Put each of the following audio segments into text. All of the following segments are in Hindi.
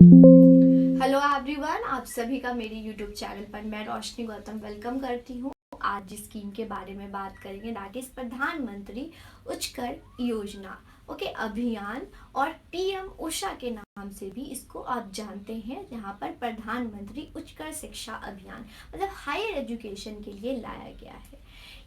हेलो एवरीवन, आप सभी का मेरे यूट्यूब चैनल पर मैं रोशनी गौतम वेलकम करती हूँ। आज जिस स्कीम के बारे में बात करेंगे दैट इज प्रधानमंत्री उच्चकर योजना। ओके, अभियान और पीएम उषा के नाम से भी इसको आप जानते हैं, जहाँ पर प्रधानमंत्री उच्चकर शिक्षा अभियान मतलब हायर एजुकेशन के लिए लाया गया है।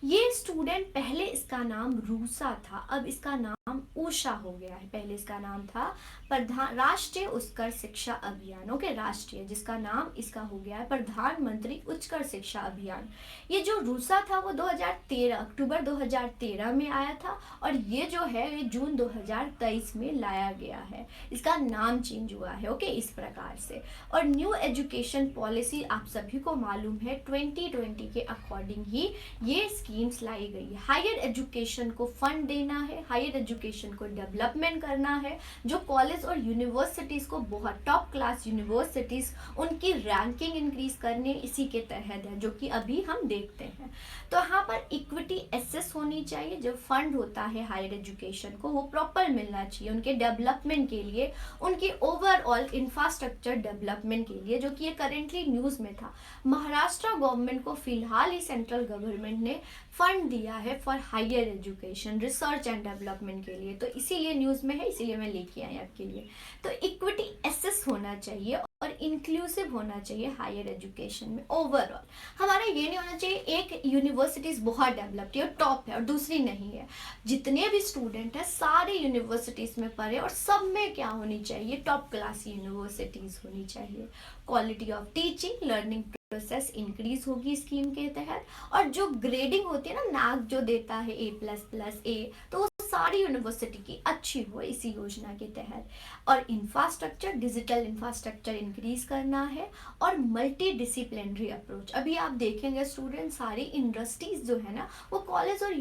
ये स्टूडेंट, पहले इसका नाम रूसा था, अब इसका नाम ऊषा हो गया है। पहले इसका नाम था प्रधान राष्ट्रीय उच्चतर शिक्षा अभियान। ओके, राष्ट्रीय, जिसका नाम इसका हो गया है प्रधानमंत्री उच्चतर शिक्षा अभियान। ये जो रूसा था वो 2013 अक्टूबर 2013 में आया था, और ये जो है ये जून 2023 में लाया गया है। इसका नाम चेंज हुआ है। ओके, इस प्रकार से। और न्यू एजुकेशन पॉलिसी आप सभी को मालूम है 2020 के अकॉर्डिंग ही ये स्कीम्स लाई गई है। हायर एजुकेशन को फंड देना है, हायर एजुकेशन को डेवलपमेंट करना है। जो कॉलेज और यूनिवर्सिटीज़ को बहुत टॉप क्लास यूनिवर्सिटीज़, उनकी रैंकिंग इंक्रीज करने इसी के तहत है, जो कि अभी हम देखते हैं। तो यहाँ पर इक्विटी एसेस होनी चाहिए। जो फंड होता है हायर एजुकेशन को वो प्रॉपर मिलना चाहिए उनके डेवलपमेंट के लिए, उनकी ओवरऑल इंफ्रास्ट्रक्चर डेवलपमेंट के लिए, जो कि ये करेंटली न्यूज़ में था। महाराष्ट्र गवर्नमेंट को फिलहाल ही सेंट्रल गवर्नमेंट ने फंड दिया है for higher education research and development के लिए, तो इसीलिए न्यूज़ में है, इसीलिए मैं लेके आई आपके लिए। तो इक्विटी एसेस होना चाहिए और इंक्लूसिव होना चाहिए हायर एजुकेशन में। ओवरऑल हमारा ये नहीं होना चाहिए एक यूनिवर्सिटीज़ बहुत डेवलप्ड है और टॉप है और दूसरी नहीं है। जितने भी स्टूडेंट हैं सारे यूनिवर्सिटीज़ में पढ़े और सब में क्या होनी चाहिए, टॉप क्लास यूनिवर्सिटीज़ होनी चाहिए। Quality of teaching learning process increase होगी स्कीम के तहत। और जो ग्रेडिंग होती है ना, नैक जो देता है A++A, तो वो सारी यूनिवर्सिटी की अच्छी हो इसी योजना के तहत। और इंफ्रास्ट्रक्चर, डिजिटल इंफ्रास्ट्रक्चर इंक्रीज करना है। और मल्टी डिसिप्लिनरी अप्रोच, अभी आप देखेंगे स्टूडेंट सारी इंडस्ट्रीज जो है ना वो कॉलेज और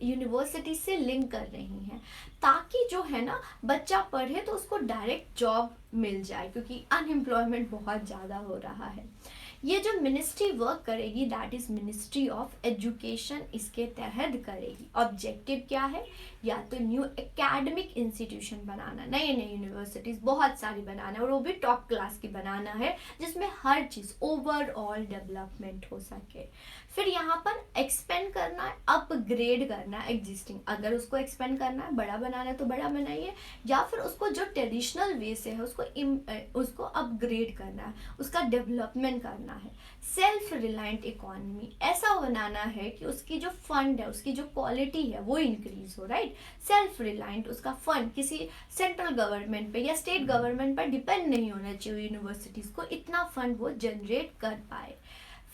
यूनिवर्सिटी से लिंक कर रही हैं, ताकि जो है ना बच्चा पढ़े तो उसको डायरेक्ट जॉब मिल जाए, क्योंकि अनएम्प्लॉयमेंट बहुत ज़्यादा हो रहा है। ये जो मिनिस्ट्री वर्क करेगी that is ministry of education, इसके तहत करेगी। ऑब्जेक्टिव क्या है, या तो न्यू एकेडमिक इंस्टीट्यूशन बनाना, नए नए यूनिवर्सिटीज बहुत सारी बनाना, और वो भी टॉप क्लास की बनाना है, जिसमें हर चीज ओवरऑल डेवलपमेंट हो सके। फिर यहाँ पर एक्सपेंड करना है, अपग्रेड करना है एग्जिस्टिंग। अगर उसको एक्सपेंड करना है, बड़ा बनाना है तो बड़ा बनाइए, या फिर उसको जो ट्रेडिशनल वे से है उसको अपग्रेड करना है, उसका डेवलपमेंट करना है। सेल्फ रिलायंट इकोनॉमी ऐसा बनाना है कि उसकी जो फंड है, उसकी जो क्वालिटी है वो इंक्रीज हो, राइट। सेल्फ रिलायंट, उसका फंड किसी सेंट्रल गवर्नमेंट पे या स्टेट गवर्नमेंट पर डिपेंड नहीं होना चाहिए यूनिवर्सिटीज को, इतना फंड वो जनरेट कर पाए।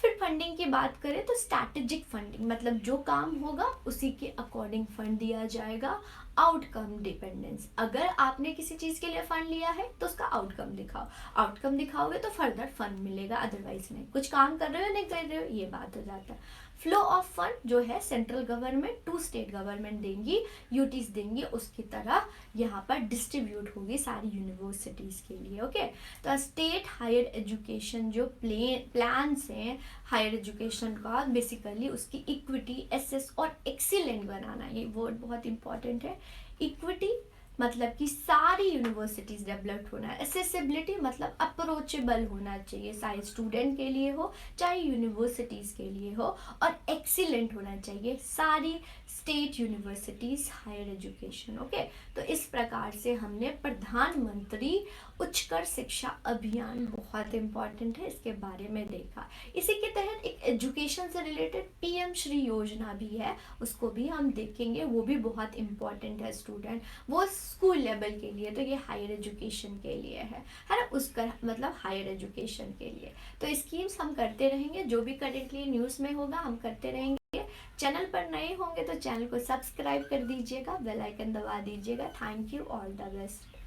फिर फंडिंग की बात करें तो स्ट्रैटेजिक फंडिंग, मतलब जो काम होगा उसी के अकॉर्डिंग फंड दिया जाएगा। आउटकम डिपेंडेंस, अगर आपने किसी चीज के लिए फंड लिया है तो उसका आउटकम दिखाओ, आउटकम दिखाओगे तो फर्दर फंड मिलेगा, अदरवाइज नहीं। कुछ काम कर रहे हो नहीं कर रहे हो, ये बात हो जाता है। फ्लो ऑफ फंड जो है central government to state government देंगी, यूटीज देंगी, उसकी तरह यहाँ पर डिस्ट्रीब्यूट होगी सारी यूनिवर्सिटीज के लिए। ओके, तो स्टेट हायर एजुकेशन जो प्लान्स हैं हायर एजुकेशन का, बेसिकली उसकी इक्विटी एसेस और एक्सीलेंट बनाना, ये वर्ड बहुत इंपॉर्टेंट है। इक्विटी मतलब कि सारी यूनिवर्सिटीज डेवलप्ड होना है, एसेसिबिलिटी मतलब अप्रोचेबल होना चाहिए, चाहे स्टूडेंट के लिए हो चाहे यूनिवर्सिटीज के लिए हो, और एक्सीलेंट होना चाहिए सारी state universities higher education. Okay, तो इस प्रकार से हमने प्रधानमंत्री उच्चतर शिक्षा अभियान, बहुत इंपॉर्टेंट है, इसके बारे में देखा। इसी के तहत एक एजुकेशन से रिलेटेड पीएम श्री योजना भी है, उसको भी हम देखेंगे, वो भी बहुत इंपॉर्टेंट है स्टूडेंट, वो स्कूल लेवल के लिए, तो ये हायर एजुकेशन के लिए है ना, उसका मतलब हायर एजुकेशन के लिए। तो स्कीम्स हम करते रहेंगे, जो भी करेंटली न्यूज़ में होगा हम करते रहेंगे। चैनल पर नए होंगे तो चैनल को सब्सक्राइब कर दीजिएगा, बेल आइकन दबा दीजिएगा। Thank you, all the best.